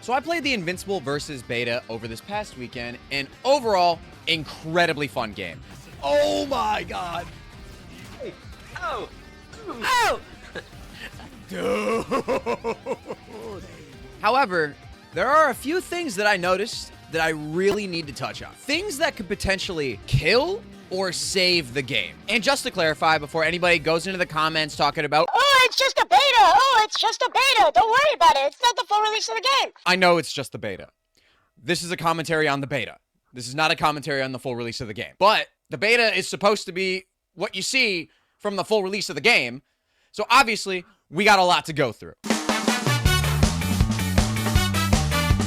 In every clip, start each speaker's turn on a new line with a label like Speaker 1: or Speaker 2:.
Speaker 1: So I played the Invincible VS Beta over this past weekend, and overall, incredibly fun game. Oh my god.
Speaker 2: Hey. Oh.
Speaker 1: Oh! Dude. However, there are a few things that I noticed that I really need to touch on. Things that could potentially kill or save the game. And just to clarify, before anybody goes into the comments talking about,
Speaker 3: oh, it's just a beta. Oh, it's just a beta. Don't worry about it. It's not the full release of the game.
Speaker 1: I know it's just the beta. This is a commentary on the beta. This is not a commentary on the full release of the game. But the beta is supposed to be what you see from the full release of the game. So obviously, we got a lot to go through.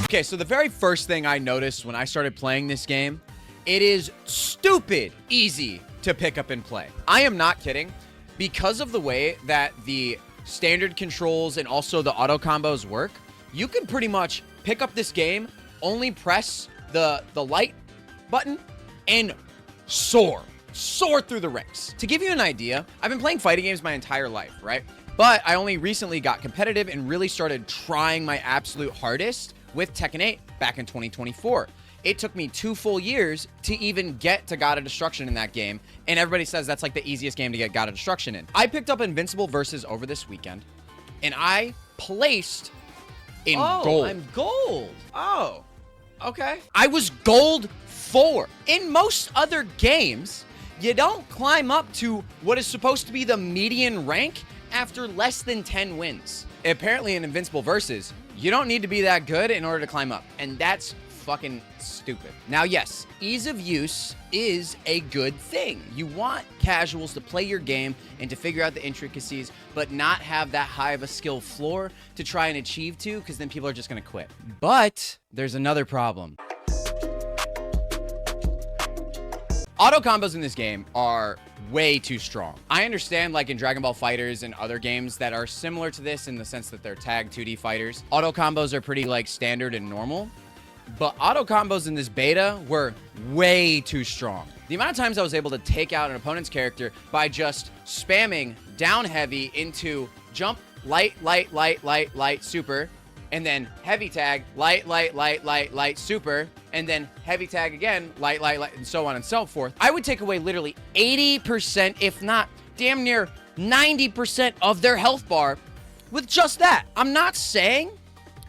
Speaker 1: Okay, so the very first thing I noticed when I started playing this game, it is stupid easy to pick up and play. I am not kidding. Because of the way that the standard controls and also the auto combos work, you can pretty much pick up this game, only press the light button, and soar through the ranks. To give you an idea, I've been playing fighting games my entire life, right? But I only recently got competitive and really started trying my absolute hardest with Tekken 8 back in 2024. It took me 2 full years to even get to God of Destruction in that game, and everybody says that's like the easiest game to get God of Destruction in. I picked up Invincible VS over this weekend, and I placed in gold.
Speaker 2: I'm gold.
Speaker 1: Oh, okay. I was gold 4. In most other games, you don't climb up to what is supposed to be the median rank after less than 10 wins. Apparently in Invincible VS, you don't need to be that good in order to climb up, and that's fucking stupid. Now, yes, ease of use is a good thing. You want casuals to play your game and to figure out the intricacies, but not have that high of a skill floor to try and achieve to, because then people are just going to quit. But there's another problem. Auto combos in this game are way too strong. I understand, like in Dragon Ball FighterZ and other games that are similar to this in the sense that they're tag 2D fighters, auto combos are pretty like standard and normal. But auto combos in this beta were way too strong. The amount of times I was able to take out an opponent's character by just spamming down heavy into jump, light, super, and then heavy tag, light, super, and then heavy tag again, light, and so on and so forth. I would take away literally 80%, if not damn near 90% of their health bar with just that. I'm not saying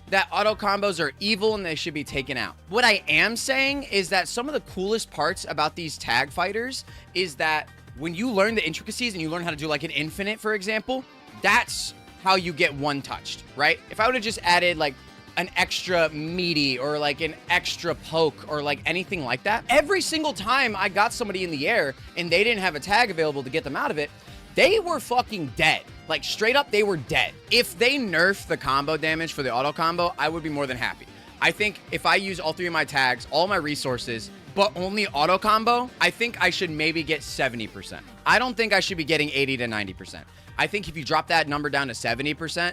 Speaker 1: that auto combos are evil and they should be taken out. What I am saying is that some of the coolest parts about these tag fighters is that when you learn the intricacies and you learn how to do like an infinite, for example, that's how you get one touched, right? If I would have just added like an extra meaty or like an extra poke or like anything like that, every single time I got somebody in the air and they didn't have a tag available to get them out of it, they were fucking dead. Like straight up, they were dead. If they nerf the combo damage for the auto combo, I would be more than happy. I think if I use all 3 of my tags, all my resources, but only auto combo, I think I should maybe get 70%. I don't think I should be getting 80 to 90%. I think if you drop that number down to 70%,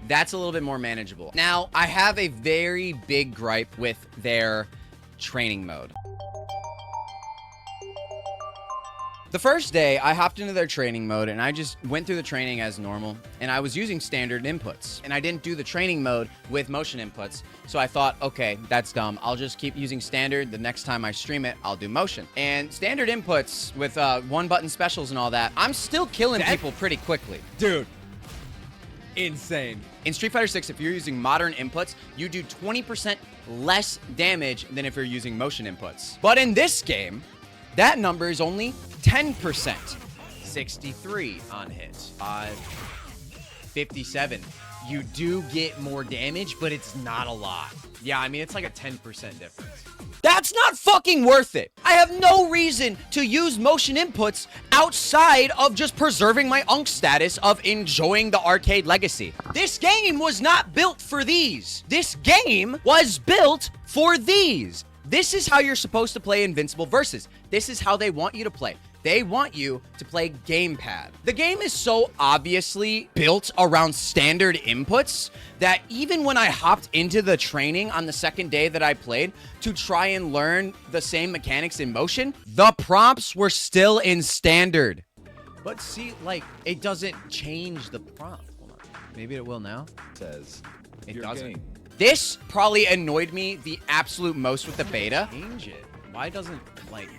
Speaker 1: that's a little bit more manageable. Now, I have a very big gripe with their training mode. The first day, I hopped into their training mode and I just went through the training as normal, and I was using standard inputs, and I didn't do the training mode with motion inputs. So I thought, okay, that's dumb. I'll just keep using standard. The next time I stream it, I'll do motion. And standard inputs with 1-button specials and all that, I'm still killing people pretty quickly.
Speaker 2: Dude. Insane.
Speaker 1: In Street Fighter 6, if you're using modern inputs, you do 20% less damage than if you're using motion inputs. But in this game, that number is only 10%. 63 on hits. 57. You do get more damage, but it's not a lot.
Speaker 2: Yeah, I mean, it's like a 10% difference.
Speaker 1: That's not fucking worth it. I have no reason to use motion inputs outside of just preserving my UNC status of enjoying the arcade legacy. This game was not built for these. This game was built for these. This is how you're supposed to play Invincible VS. This is how they want you to play. They want you to play gamepad. The game is so obviously built around standard inputs that even when I hopped into the training on the second day that I played to try and learn the same mechanics in motion, the prompts were still in standard. But see, like, it doesn't change the prompt. Hold on. Maybe it will now.
Speaker 4: Says
Speaker 1: It
Speaker 4: you're
Speaker 1: doesn't.
Speaker 4: getting
Speaker 1: This probably annoyed me the absolute most with the beta.
Speaker 2: Change it. Why doesn't, like,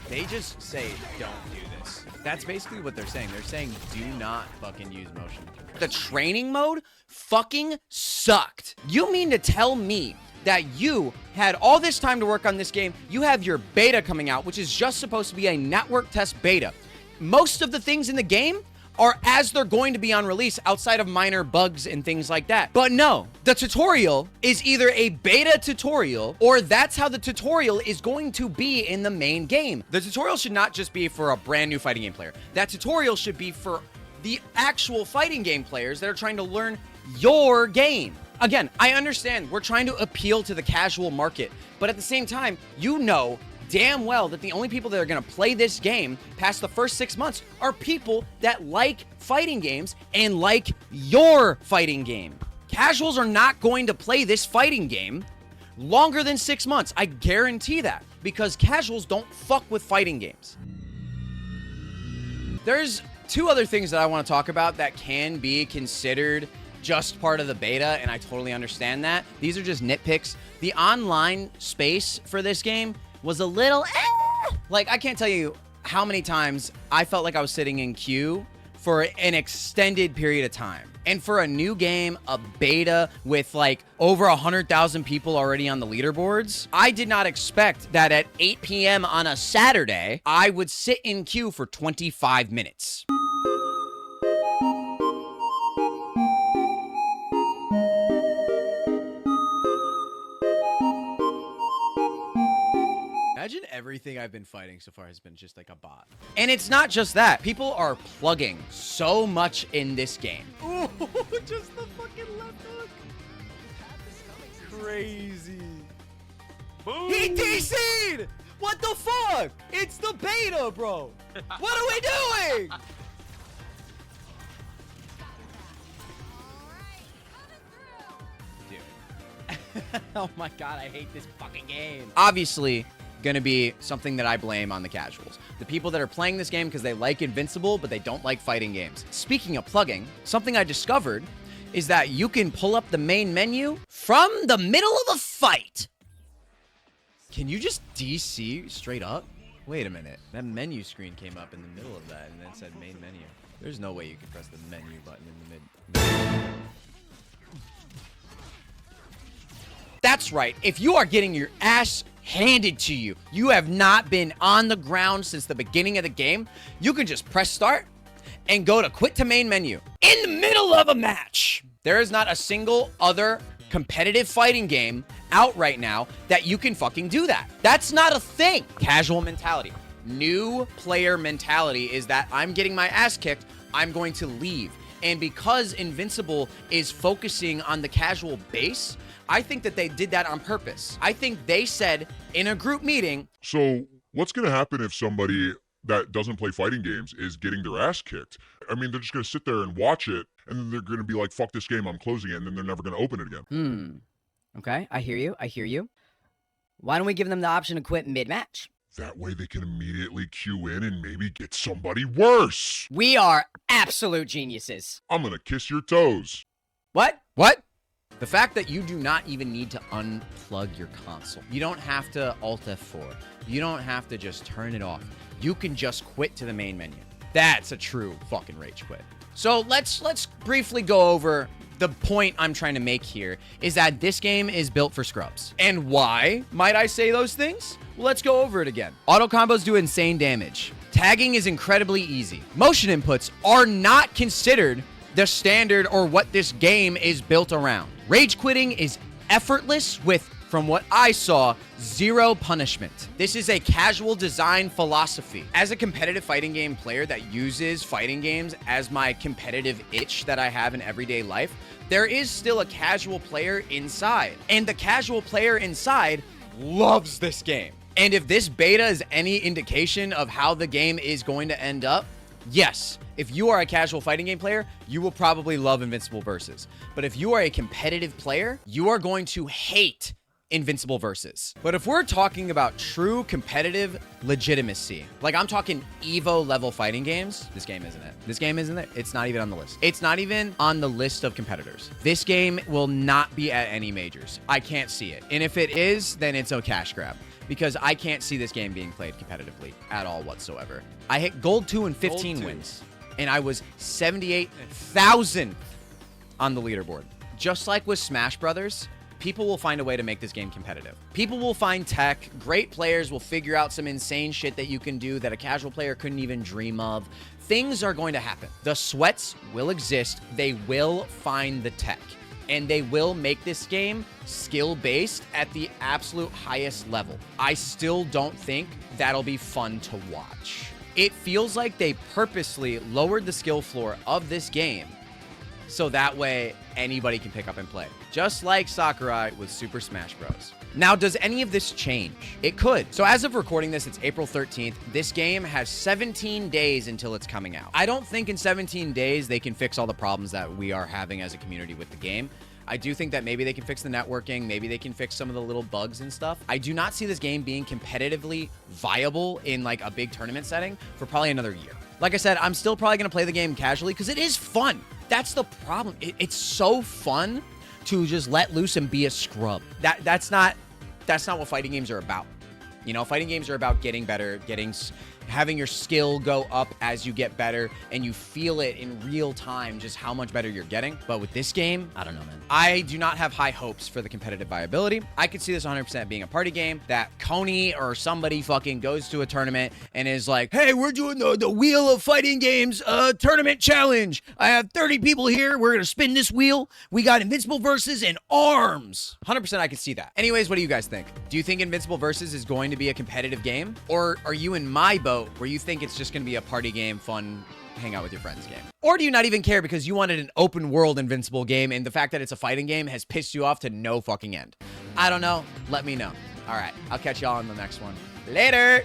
Speaker 2: they just say, don't do this. That's basically what they're saying. They're saying, do not fucking use motion.
Speaker 1: The training mode fucking sucked. You mean to tell me that you had all this time to work on this game? You have your beta coming out, which is just supposed to be a network test beta. Most of the things in the game are as they're going to be on release outside of minor bugs and things like that. But no, the tutorial is either a beta tutorial or that's how the tutorial is going to be in the main game. The tutorial should not just be for a brand new fighting game player. That tutorial should be for the actual fighting game players that are trying to learn your game. Again, I understand we're trying to appeal to the casual market, but at the same time, you know damn well that the only people that are going to play this game past the first 6 months are people that like fighting games and like your fighting game. Casuals are not going to play this fighting game longer than 6 months. I guarantee that, because casuals don't fuck with fighting games. There's two other things that I want to talk about that can be considered just part of the beta, and I totally understand that. These are just nitpicks. The online space for this game was a little like, I can't tell you how many times I felt like I was sitting in queue for an extended period of time. And for a new game, a beta with like over 100,000 people already on the leaderboards, I did not expect that at 8 p.m. on a Saturday, I would sit in queue for 25 minutes.
Speaker 2: Imagine everything I've been fighting so far has been just like a bot.
Speaker 1: And it's not just that. People are plugging so much in this game.
Speaker 2: Ooh, just the fucking left hook. Crazy. Boom.
Speaker 1: He DC'd! What the fuck? It's the beta, bro. What are we doing?
Speaker 2: Dude.
Speaker 1: Oh my god, I hate this fucking game. Obviously, gonna be something that I blame on the casuals. The people that are playing this game because they like Invincible, but they don't like fighting games. Speaking of plugging, something I discovered is that you can pull up the main menu from the middle of a fight.
Speaker 2: Can you just DC straight up? Wait a minute. That menu screen came up in the middle of that and then said main menu. There's no way you can press the menu button in the mid.
Speaker 1: That's right. If you are getting your ass handed to you, you have not been on the ground since the beginning of the game, you can just press start and go to quit to main menu in the middle of a match. There is not a single other competitive fighting game out right now that you can fucking do that. That's not a thing. Casual mentality. New player mentality is that I'm getting my ass kicked, I'm going to leave. And because Invincible is focusing on the casual base, I think that they did that on purpose. I think they said in a group meeting,
Speaker 4: so what's going to happen if somebody that doesn't play fighting games is getting their ass kicked? I mean, they're just going to sit there and watch it, and then they're going to be like, fuck this game, I'm closing it, and then they're never going to open it again.
Speaker 5: Okay, I hear you. I hear you. Why don't we give them the option to quit mid-match?
Speaker 4: That way they can immediately queue in and maybe get somebody worse.
Speaker 5: We are absolute geniuses.
Speaker 4: I'm going to kiss your toes.
Speaker 1: what? What? The fact that you do not even need to unplug your console. You don't have to Alt F4. You don't have to just turn it off. You can just quit to the main menu. That's a true fucking rage quit. So let's briefly go over the point I'm trying to make here is that this game is built for scrubs. And why might I say those things? Well, let's go over it again. Auto combos do insane damage. Tagging is incredibly easy. Motion inputs are not considered the standard or what this game is built around. Rage quitting is effortless with, from what I saw, zero punishment. This is a casual design philosophy. As a competitive fighting game player that uses fighting games as my competitive itch that I have in everyday life, there is still a casual player inside. And the casual player inside loves this game. And if this beta is any indication of how the game is going to end up, yes, if you are a casual fighting game player, you will probably love Invincible Versus. But if you are a competitive player, you are going to hate Invincible VS. But if we're talking about true competitive legitimacy, like I'm talking Evo level fighting games, this game isn't it. This game isn't it. It's not even on the list. It's not even on the list of competitors. This game will not be at any majors. I can't see it. And if it is, then it's a cash grab, because I can't see this game being played competitively at all whatsoever. I hit gold 2 and 15 wins, and I was 78,000th on the leaderboard. Just like with Smash Brothers, people will find a way to make this game competitive. People will find tech. Great players will figure out some insane shit that you can do that a casual player couldn't even dream of. Things are going to happen. The sweats will exist. They will find the tech. And they will make this game skill-based at the absolute highest level. I still don't think that'll be fun to watch. It feels like they purposely lowered the skill floor of this game so that way anybody can pick up and play. Just like Sakurai with Super Smash Bros. Now, does any of this change? It could. So as of recording this, it's April 13th. This game has 17 days until it's coming out. I don't think in 17 days they can fix all the problems that we are having as a community with the game. I do think that maybe they can fix the networking. Maybe they can fix some of the little bugs and stuff. I do not see this game being competitively viable in like a big tournament setting for probably another year. Like I said, I'm still probably going to play the game casually because it is fun. That's the problem. It's so fun to just let loose and be a scrub. That's not what fighting games are about. You know, fighting games are about getting better, having your skill go up as you get better, and you feel it in real time just how much better you're getting. But with this game, I don't know, man. I do not have high hopes for the competitive viability. I could see this 100% being a party game that Coney or somebody fucking goes to a tournament and is like, hey, we're doing the Wheel of Fighting Games tournament challenge. I have 30 people here. We're going to spin this wheel. We got Invincible VS and ARMS. 100% I could see that. Anyways, what do you guys think? Do you think Invincible VS is going to be a competitive game? Or are you in my boat where you think it's just going to be a party game, fun, hang out with your friends game? Or do you not even care because you wanted an open world Invincible game and the fact that it's a fighting game has pissed you off to no fucking end? I don't know. Let me know. All right. I'll catch y'all on the next one. Later.